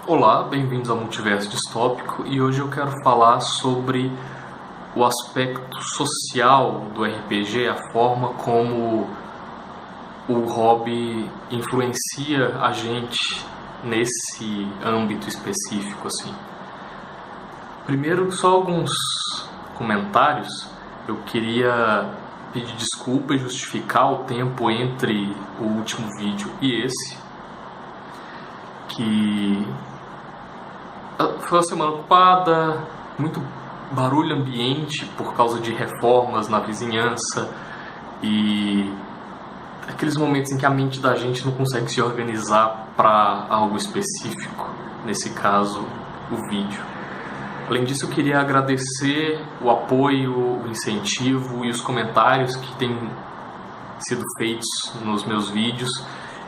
Olá, bem-vindos ao Multiverso Distópico e hoje eu quero falar sobre o aspecto social do RPG, a forma como o hobby influencia a gente nesse âmbito específico, assim. Primeiro, só alguns comentários. Eu queria pedir desculpa e justificar o tempo entre o último vídeo e esse, que foi uma semana ocupada, muito barulho ambiente por causa de reformas na vizinhança e aqueles momentos em que a mente da gente não consegue se organizar para algo específico, nesse caso, o vídeo. Além disso, eu queria agradecer o apoio, o incentivo e os comentários que têm sido feitos nos meus vídeos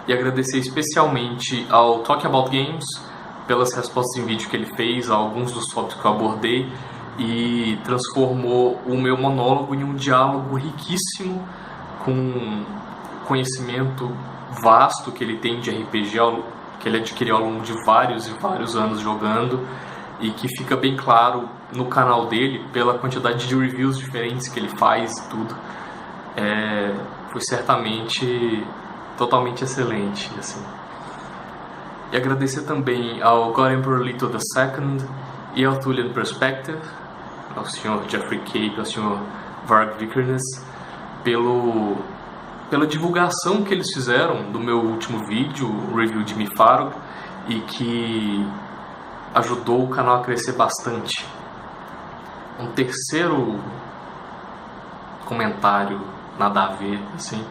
e agradecer especialmente ao Talk About Games pelas respostas em vídeo que ele fez a alguns dos tópicos que eu abordei e transformou o meu monólogo em um diálogo riquíssimo com conhecimento vasto que ele tem de RPG, que ele adquiriu ao longo de vários e vários anos jogando e que fica bem claro no canal dele pela quantidade de reviews diferentes que ele faz e tudo. Foi certamente totalmente excelente, assim. E agradecer também ao God Emperor Leto II e ao Thulian Perspective, ao Sr. Jeffrey Cape e ao Sr. Varg Vikernes pela divulgação que eles fizeram do meu último vídeo, o review de Mifaro, e que ajudou o canal a crescer bastante. Um terceiro comentário, nada a ver, assim,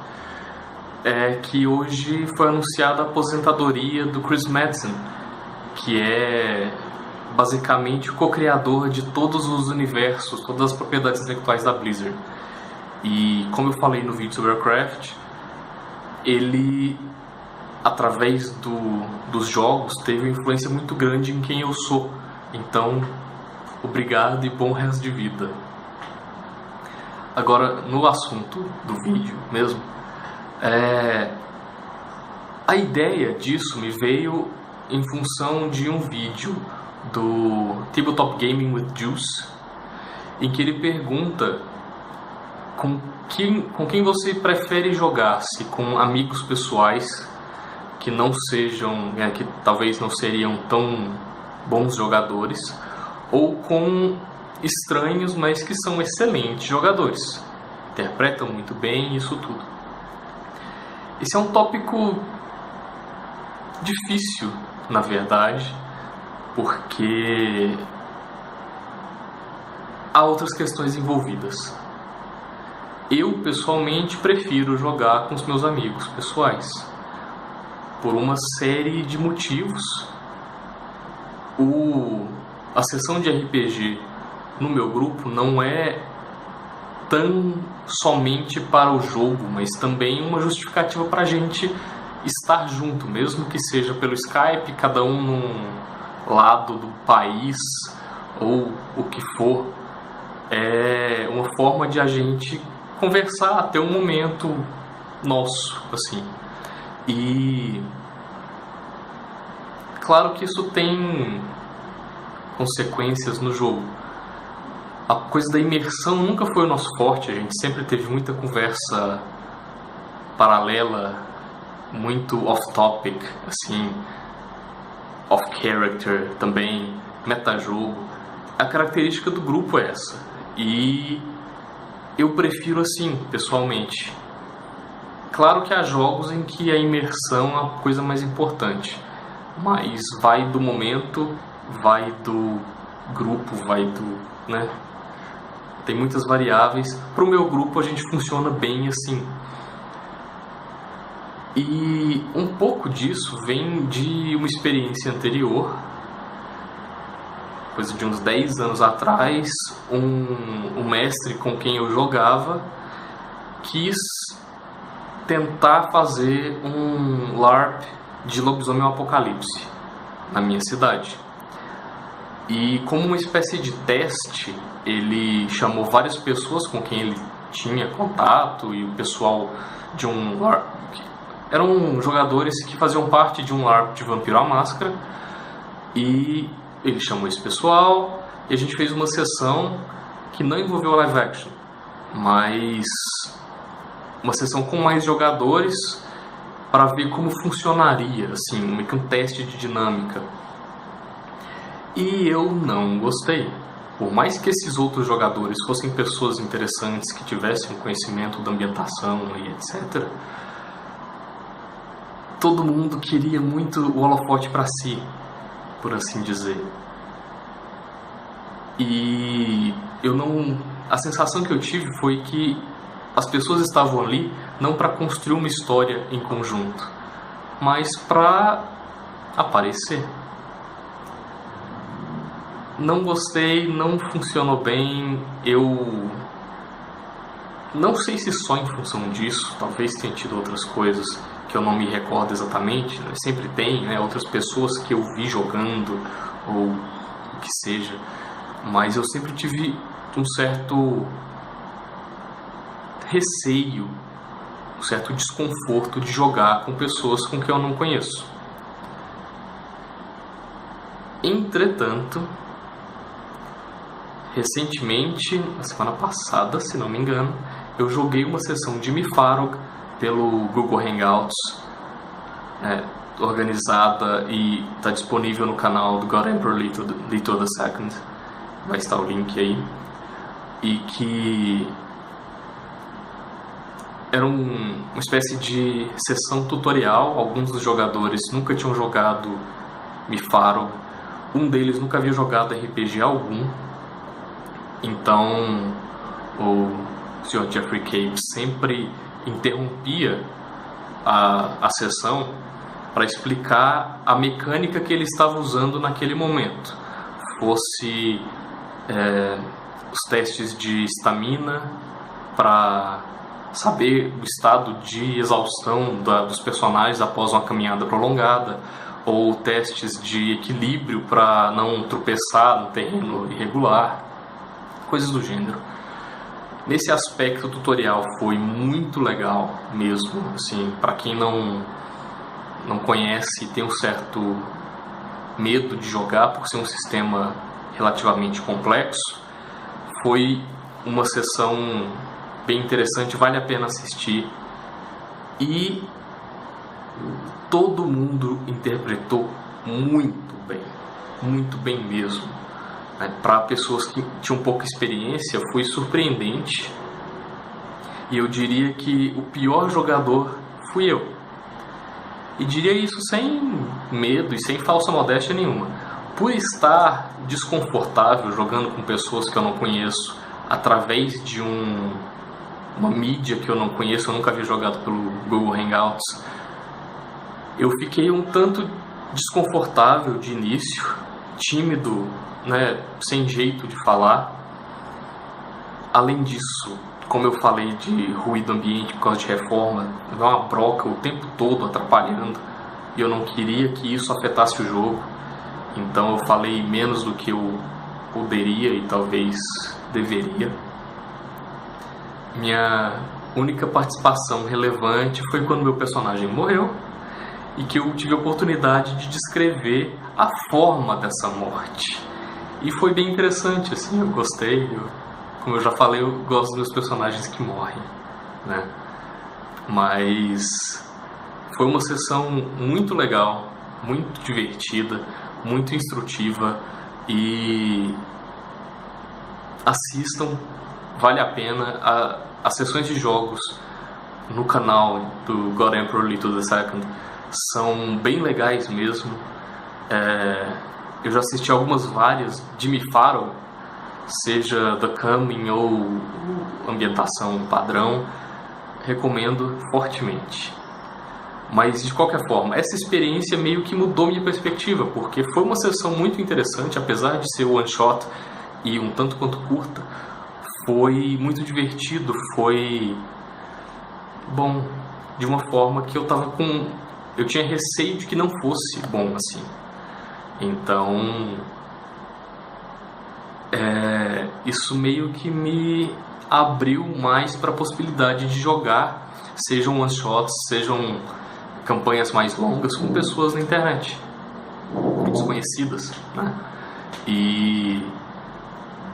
é que hoje foi anunciada a aposentadoria do Chris Metzen, que é basicamente o co-criador de todos os universos, todas as propriedades intelectuais da Blizzard. E como eu falei no vídeo sobre Warcraft, ele, através dos jogos, teve uma influência muito grande em quem eu sou. Então, obrigado e bom resto de vida. Agora, no assunto do vídeo mesmo, a ideia disso me veio em função de um vídeo do Tabletop Gaming with Juice, em que ele pergunta com quem você prefere jogar, se com amigos pessoais que não sejam, que talvez não seriam tão bons jogadores, ou com estranhos, mas que são excelentes jogadores, interpretam muito bem isso tudo. Esse é um tópico difícil, na verdade, porque há outras questões envolvidas. Eu, pessoalmente, prefiro jogar com os meus amigos pessoais, por uma série de motivos. A sessão de RPG no meu grupo não é tão somente para o jogo, mas também uma justificativa para a gente estar junto, mesmo que seja pelo Skype, cada um num lado do país ou o que for. É uma forma de a gente conversar, ter um momento nosso, assim. E claro que isso tem consequências no jogo. A coisa da imersão nunca foi o nosso forte, a gente sempre teve muita conversa paralela, muito off-topic, assim, off-character também, metajogo. A característica do grupo é essa, e eu prefiro assim, pessoalmente. Claro que há jogos em que a imersão é a coisa mais importante, mas vai do momento, vai do grupo, vai do, né? Tem muitas variáveis. Para o meu grupo a gente funciona bem assim. E um pouco disso vem de uma experiência anterior. Coisa de uns 10 anos atrás, um mestre com quem eu jogava quis tentar fazer um LARP de Lobisomem Apocalipse na minha cidade. E como uma espécie de teste, ele chamou várias pessoas com quem ele tinha contato e o pessoal de um LARP. Eram jogadores que faziam parte de um LARP de Vampiro à Máscara E ele chamou esse pessoal e a gente fez uma sessão que não envolveu live action, mas uma sessão com mais jogadores para ver como funcionaria, assim, meio que um teste de dinâmica. E eu não gostei. Por mais que esses outros jogadores fossem pessoas interessantes, que tivessem conhecimento da ambientação e etc., todo mundo queria muito o holofote para si, por assim dizer. E a sensação que eu tive foi que as pessoas estavam ali não para construir uma história em conjunto, mas para aparecer. Não gostei, não funcionou bem. Eu não sei se só em função disso, talvez tenha tido outras coisas que eu não me recordo exatamente, né? Sempre tem, né, outras pessoas que eu vi jogando ou o que seja, mas eu sempre tive um certo receio, um certo desconforto de jogar com pessoas com quem eu não conheço. Entretanto, recentemente, na semana passada, se não me engano, eu joguei uma sessão de Mifarog pelo Google Hangouts, organizada, e está disponível no canal do God Emperor Leto II. Vai estar o link aí. E que era uma espécie de sessão tutorial. Alguns dos jogadores nunca tinham jogado Mifarog. Um deles nunca havia jogado RPG algum. Então o Sr. Jeffrey Cave sempre interrompia a sessão para explicar a mecânica que ele estava usando naquele momento. Fosse os testes de estamina para saber o estado de exaustão dos personagens após uma caminhada prolongada, ou testes de equilíbrio para não tropeçar no terreno irregular, coisas do gênero. Nesse aspecto, o tutorial foi muito legal mesmo, assim, para quem não conhece e tem um certo medo de jogar por ser um sistema relativamente complexo. Foi uma sessão bem interessante, vale a pena assistir. E todo mundo interpretou muito bem mesmo. Para pessoas que tinham pouca experiência, foi surpreendente. E eu diria que o pior jogador fui eu. E diria isso sem medo e sem falsa modéstia nenhuma. Por estar desconfortável jogando com pessoas que eu não conheço, através de uma mídia que eu não conheço, eu nunca havia jogado pelo Google Hangouts, eu fiquei um tanto desconfortável de início, tímido, né, sem jeito de falar. Além disso, como eu falei de ruído ambiente por causa de reforma, dá uma broca o tempo todo atrapalhando, e eu não queria que isso afetasse o jogo, então eu falei menos do que eu poderia e talvez deveria. Minha única participação relevante foi quando meu personagem morreu e que eu tive a oportunidade de descrever a forma dessa morte. E foi bem interessante, assim, eu gostei. Como eu já falei, eu gosto dos meus personagens que morrem, né? Mas foi uma sessão muito legal, muito divertida, muito instrutiva, e assistam, vale a pena. As sessões de jogos no canal do God Emperor Leto II são bem legais mesmo. Eu já assisti várias de Mifarog, seja The Coming ou ambientação padrão. Recomendo fortemente. Mas de qualquer forma, essa experiência meio que mudou minha perspectiva, porque foi uma sessão muito interessante, apesar de ser one shot e um tanto quanto curta. Foi muito divertido, foi bom de uma forma que eu tinha receio de que não fosse bom assim. Então isso meio que me abriu mais para a possibilidade de jogar, sejam one shots, sejam campanhas mais longas, com pessoas na internet. desconhecidas, né? E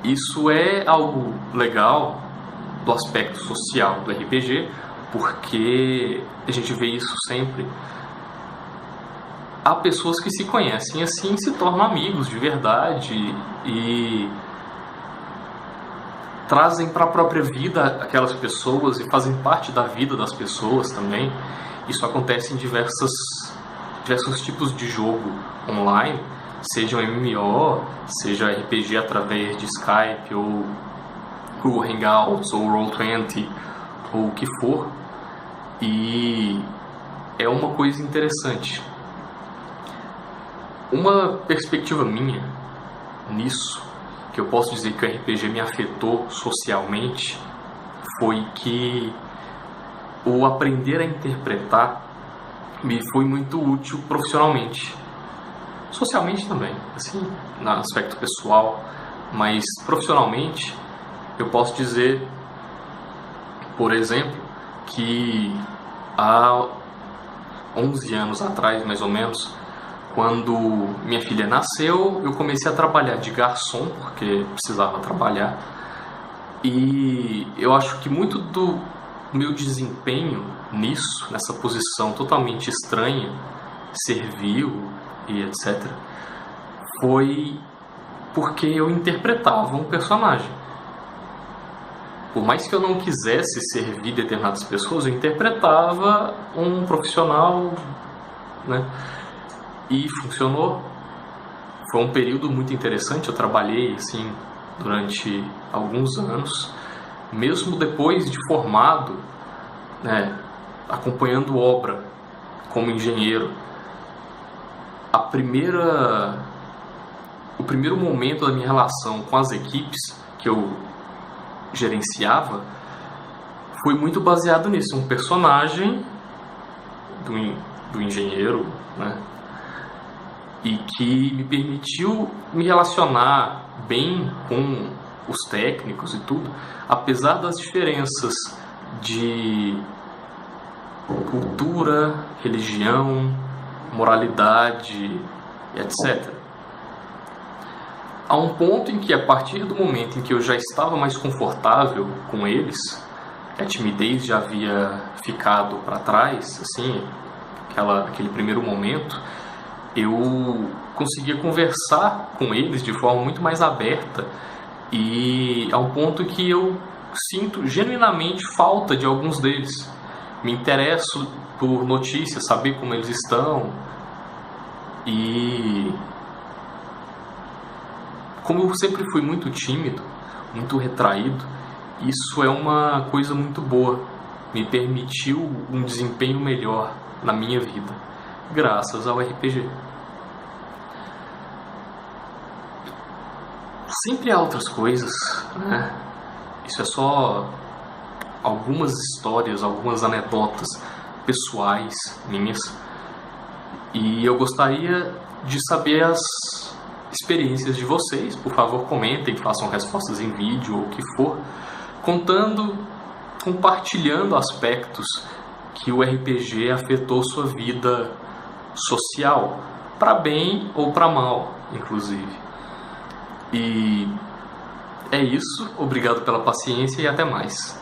isso é algo legal do aspecto social do RPG, porque a gente vê isso sempre. Há pessoas que se conhecem assim, se tornam amigos de verdade e trazem para a própria vida aquelas pessoas e fazem parte da vida das pessoas também. Isso acontece em diversos tipos de jogo online, seja um MMO, seja RPG através de Skype ou Google Hangouts ou Roll20 ou o que for. E é uma coisa interessante. Uma perspectiva minha nisso, que eu posso dizer que o RPG me afetou socialmente, foi que o aprender a interpretar me foi muito útil profissionalmente. Socialmente também, assim, no aspecto pessoal, mas profissionalmente eu posso dizer, por exemplo, que há 11 anos atrás, mais ou menos, quando minha filha nasceu, eu comecei a trabalhar de garçom, porque precisava trabalhar. E eu acho que muito do meu desempenho nisso, nessa posição totalmente estranha, servil e etc., foi porque eu interpretava um personagem. Por mais que eu não quisesse servir determinadas pessoas, eu interpretava um profissional, né? E funcionou. Foi um período muito interessante. Eu trabalhei assim durante alguns anos, mesmo depois de formado, né, acompanhando obra como engenheiro. O primeiro momento da minha relação com as equipes que eu gerenciava foi muito baseado nisso, um personagem do engenheiro, né? E que me permitiu me relacionar bem com os técnicos e tudo, apesar das diferenças de cultura, religião, moralidade, etc. Há um ponto em que, a partir do momento em que eu já estava mais confortável com eles, que a timidez já havia ficado para trás, assim, aquele primeiro momento, eu conseguia conversar com eles de forma muito mais aberta, e a um ponto que eu sinto genuinamente falta de alguns deles. Me interesso por notícias, saber como eles estão, e como eu sempre fui muito tímido, muito retraído, isso é uma coisa muito boa. Me permitiu um desempenho melhor na minha vida, graças ao RPG. Sempre há outras coisas, né? Isso é só algumas histórias, algumas anedotas pessoais minhas. E eu gostaria de saber as experiências de vocês. Por favor, comentem, façam respostas em vídeo ou o que for, compartilhando aspectos que o RPG afetou sua vida social, para bem ou para mal, inclusive. E é isso, obrigado pela paciência e até mais.